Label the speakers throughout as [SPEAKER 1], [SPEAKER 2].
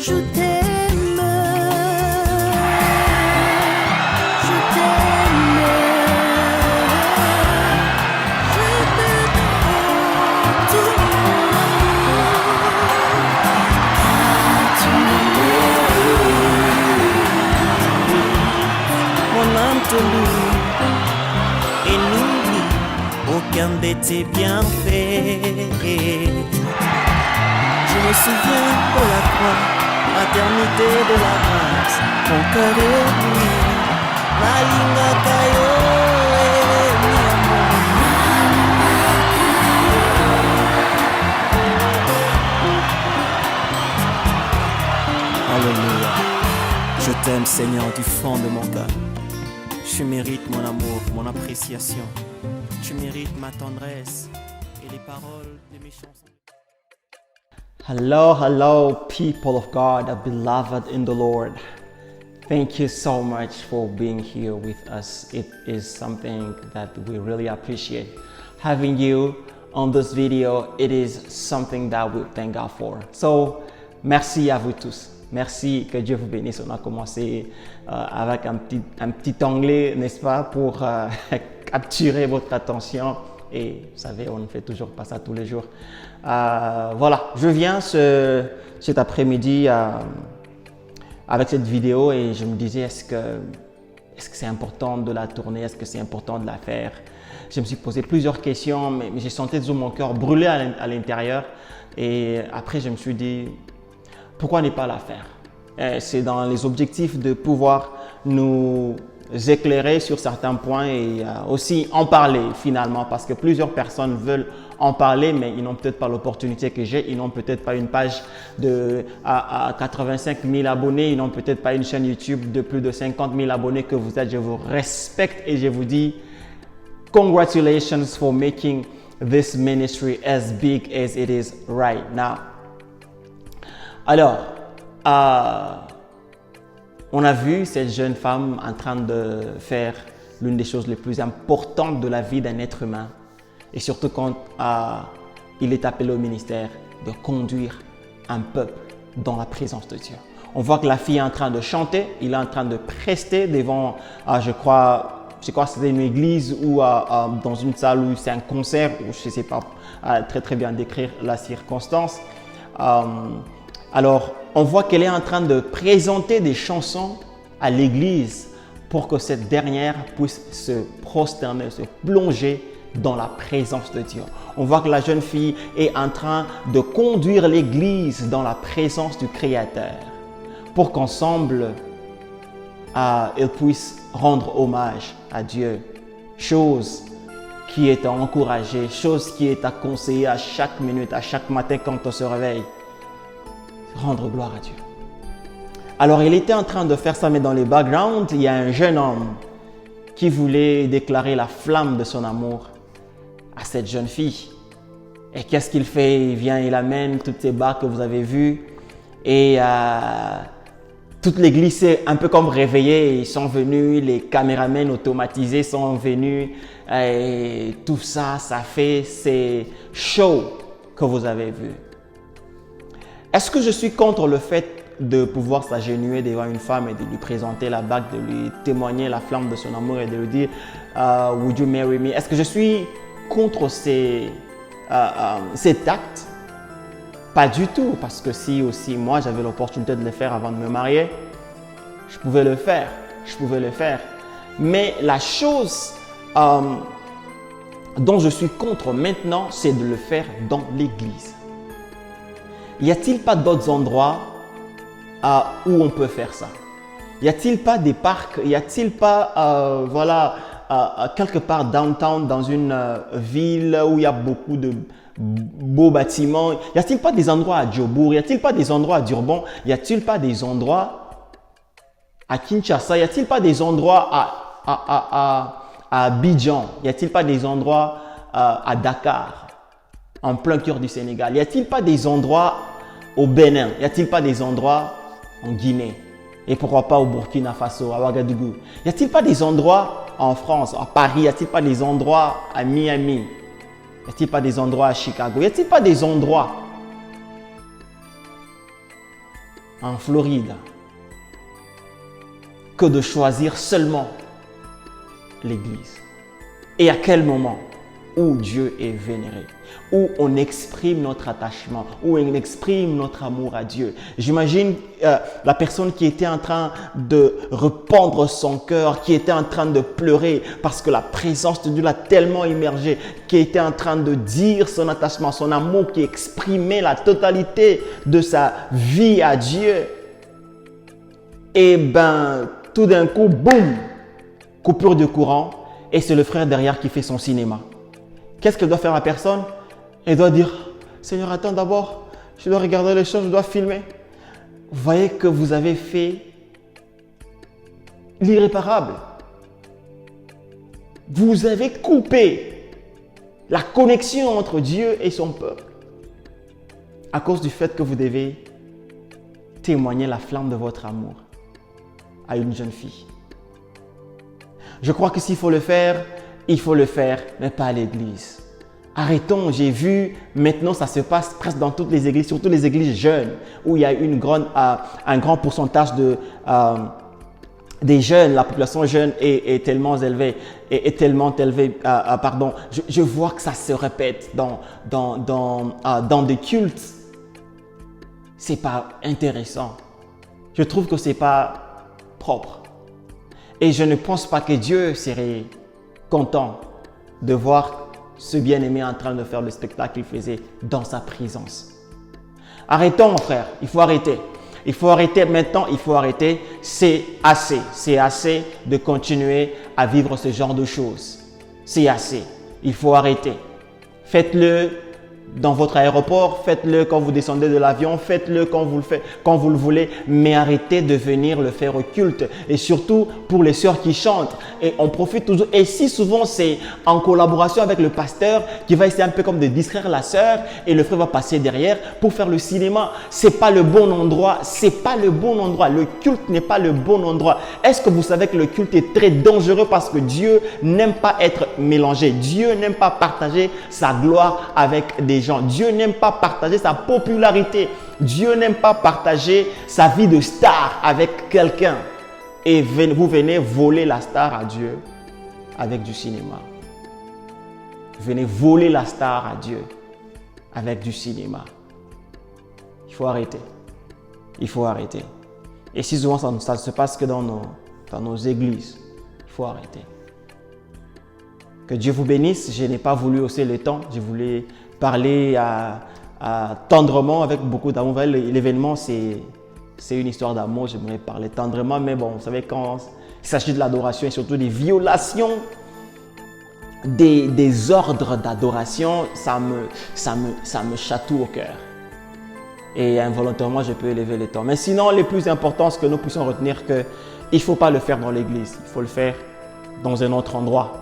[SPEAKER 1] je t'aime, je t'aime, je te donne tout mon âme te loue et n'oublie aucun de tes bienfaits. Je me souviens de la croix, maternité de la grâce, mon cœur est lui, Malinga Kayo mi amour. Alléluia. Je t'aime Seigneur du fond de mon cœur. Tu mérites mon amour, mon appréciation. Tu mérites ma tendresse et les paroles de mes chansons.
[SPEAKER 2] Hello, hello, people of God, beloved in the Lord. Thank you so much for being here with us. It is something that we really appreciate. Having you on this video, it is something that we thank God for. So, merci à vous tous. Merci, que Dieu vous bénisse. On a commencé avec un petit anglais, n'est-ce pas, pour capturer votre attention. Et vous savez, on ne fait toujours pas ça tous les jours. Voilà, je viens cet après-midi avec cette vidéo et je me disais, est-ce que c'est important de la tourner? Est-ce que c'est important de la faire? Je me suis posé plusieurs questions, mais j'ai senti toujours mon cœur brûler à l'intérieur. Et après, je me suis dit, pourquoi ne pas la faire? C'est dans les objectifs de pouvoir nous éclairer sur certains points et aussi en parler finalement, parce que plusieurs personnes veulent en parler, mais ils n'ont peut-être pas l'opportunité que j'ai, ils n'ont peut-être pas une page à 85 000 abonnés, ils n'ont peut-être pas une chaîne YouTube de plus de 50 000 abonnés que vous êtes. Je vous respecte et je vous dis congratulations for making this ministry as big as it is right now. Alors, on a vu cette jeune femme en train de faire l'une des choses les plus importantes de la vie d'un être humain. Et surtout quand il est appelé au ministère de conduire un peuple dans la présence de Dieu. On voit que la fille est en train de chanter, il est en train de prester devant, je crois c'était une église ou dans une salle où c'est un concert, ou je ne sais pas très bien décrire la circonstance. Alors, on voit qu'elle est en train de présenter des chansons à l'église pour que cette dernière puisse se prosterner, se plonger dans la présence de Dieu. On voit que la jeune fille est en train de conduire l'église dans la présence du Créateur pour qu'ensemble, elle puisse rendre hommage à Dieu. Chose qui est à encourager, chose qui est à conseiller à chaque minute, à chaque matin quand on se réveille. Rendre gloire à Dieu. Alors, il était en train de faire ça, mais dans le background, il y a un jeune homme qui voulait déclarer la flamme de son amour à cette jeune fille. Et qu'est-ce qu'il fait? Il vient, il amène toutes ces barres que vous avez vues et toute l'église s'est un peu comme réveillée. Ils sont venus, les caméramans automatisés sont venus et tout ça, ça fait ces shows que vous avez vus. Est-ce que je suis contre le fait de pouvoir s'agenouiller devant une femme et de lui présenter la bague, de lui témoigner la flamme de son amour et de lui dire « Would you marry me » Est-ce que je suis contre cet acte? Pas du tout, parce que si aussi moi j'avais l'opportunité de le faire avant de me marier, je pouvais le faire, Mais la chose dont je suis contre maintenant, c'est de le faire dans l'église. Y a-t-il pas d'autres endroits où on peut faire ça? Y a-t-il pas des parcs? Y a-t-il pas quelque part downtown dans une ville où il y a beaucoup de beaux bâtiments? Y a-t-il pas des endroits à Djobour? Y a-t-il pas des endroits à Durban? Y a-t-il pas des endroits à Kinshasa? Y a-t-il pas des endroits à Abidjan? Y a-t-il pas des endroits à Dakar? En plein cœur du Sénégal. Y a-t-il pas des endroits au Bénin? Y a-t-il pas des endroits en Guinée? Et pourquoi pas au Burkina Faso, à Ouagadougou? Y a-t-il pas des endroits en France, à Paris? Y a-t-il pas des endroits à Miami? Y a-t-il pas des endroits à Chicago? Y a-t-il pas des endroits en Floride que de choisir seulement l'Église. Et à quel moment où Dieu est vénéré, où on exprime notre attachement, où on exprime notre amour à Dieu. J'imagine la personne qui était en train de rependre son cœur, qui était en train de pleurer parce que la présence de Dieu l'a tellement immergé, qui était en train de dire son attachement, son amour, qui exprimait la totalité de sa vie à Dieu. Et ben, tout d'un coup, boum, coupure de courant, et c'est le frère derrière qui fait son cinéma. Qu'est-ce que doit faire la personne? Elle doit dire, Seigneur, attends d'abord, je dois regarder les choses, je dois filmer. Vous voyez que vous avez fait l'irréparable. Vous avez coupé la connexion entre Dieu et son peuple à cause du fait que vous devez témoigner la flamme de votre amour à une jeune fille. Je crois que s'il faut le faire, il faut le faire, mais pas à l'église. Arrêtons, j'ai vu, maintenant ça se passe presque dans toutes les églises, surtout les églises jeunes, où il y a un grand pourcentage des jeunes, la population jeune est tellement élevée, je vois que ça se répète dans des cultes. C'est pas intéressant. Je trouve que c'est pas propre. Et je ne pense pas que Dieu serait content de voir ce bien-aimé en train de faire le spectacle qu'il faisait dans sa présence. Arrêtons, mon frère. Il faut arrêter. Il faut arrêter maintenant. Il faut arrêter. C'est assez. C'est assez de continuer à vivre ce genre de choses. C'est assez. Il faut arrêter. Faites-le dans votre aéroport, faites-le quand vous descendez de l'avion, faites-le quand vous le voulez, mais arrêtez de venir le faire au culte. Et surtout pour les sœurs qui chantent. Et on profite toujours. Et si souvent c'est en collaboration avec le pasteur qui va essayer un peu comme de distraire la sœur et le frère va passer derrière pour faire le cinéma. C'est pas le bon endroit. C'est pas le bon endroit. Le culte n'est pas le bon endroit. Est-ce que vous savez que le culte est très dangereux parce que Dieu n'aime pas être mélangé. Dieu n'aime pas partager sa gloire avec des gens. Dieu n'aime pas partager sa popularité. Dieu n'aime pas partager sa vie de star avec quelqu'un. Et vous venez voler la star à Dieu avec du cinéma. Vous venez voler la star à Dieu avec du cinéma. Il faut arrêter. Il faut arrêter. Et si souvent ça ne se passe que dans nos églises, il faut arrêter. Que Dieu vous bénisse. Je n'ai pas voulu hausser le temps. Je voulais parler tendrement avec beaucoup d'amour. L'événement, c'est une histoire d'amour. J'aimerais parler tendrement, mais bon, vous savez, quand il s'agit de l'adoration et surtout des violations des ordres d'adoration, ça me chatouille au cœur. Et involontairement, je peux élever le ton. Mais sinon, le plus important, c'est que nous puissions retenir qu'il ne faut pas le faire dans l'église. Il faut le faire dans un autre endroit.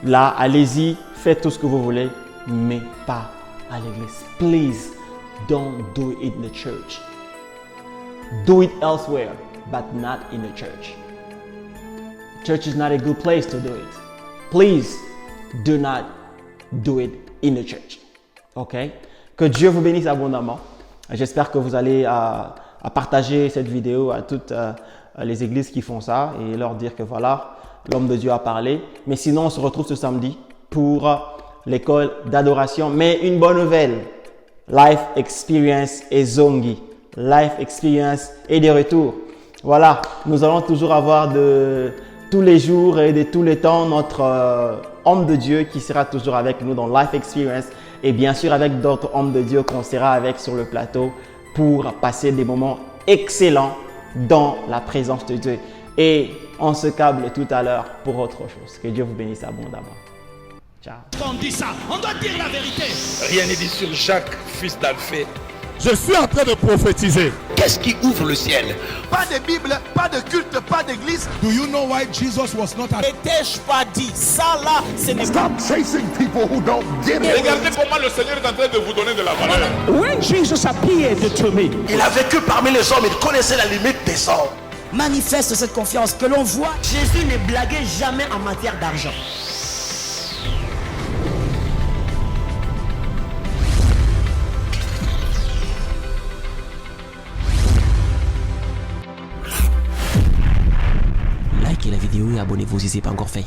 [SPEAKER 2] Là, allez-y, faites tout ce que vous voulez, mais pas à l'église. Please, don't do it in the church. Do it elsewhere, but not in the church. Church is not a good place to do it. Please, do not do it in the church. OK? Que Dieu vous bénisse abondamment. J'espère que vous allez partager cette vidéo à toutes les églises qui font ça et leur dire que voilà, l'homme de Dieu a parlé. Mais sinon, on se retrouve ce samedi pour l'école d'adoration. Mais une bonne nouvelle, Life Experience et Zongi. Life Experience est de retour. Voilà, nous allons toujours avoir de tous les jours et de tous les temps notre homme de Dieu qui sera toujours avec nous dans Life Experience et bien sûr avec d'autres hommes de Dieu qu'on sera avec sur le plateau pour passer des moments excellents dans la présence de Dieu. Et on se câble tout à l'heure pour autre chose. Que Dieu vous bénisse abondamment. Ciao.
[SPEAKER 3] On dit ça, on doit dire la vérité.
[SPEAKER 4] Rien n'est dit sur Jacques, fils d'Alphée.
[SPEAKER 3] Je suis en train de prophétiser.
[SPEAKER 4] Qu'est-ce qui ouvre le ciel?
[SPEAKER 5] Pas de Bible, pas de culte, pas d'église.
[SPEAKER 3] Do you know why Jesus was not at...
[SPEAKER 1] N'ai-je pas dit ça là, ce n'est pas...
[SPEAKER 5] Stop chasing people who don't get it.
[SPEAKER 4] Regardez comment le Seigneur est en train de vous donner de la valeur.
[SPEAKER 3] When Jesus appeared to me,
[SPEAKER 5] Il a vécu parmi les hommes, il connaissait la limite des hommes.
[SPEAKER 6] Manifeste cette confiance que l'on voit. Jésus ne blaguait jamais en matière d'argent. likez la vidéo et abonnez-vous si ce n'est pas encore fait.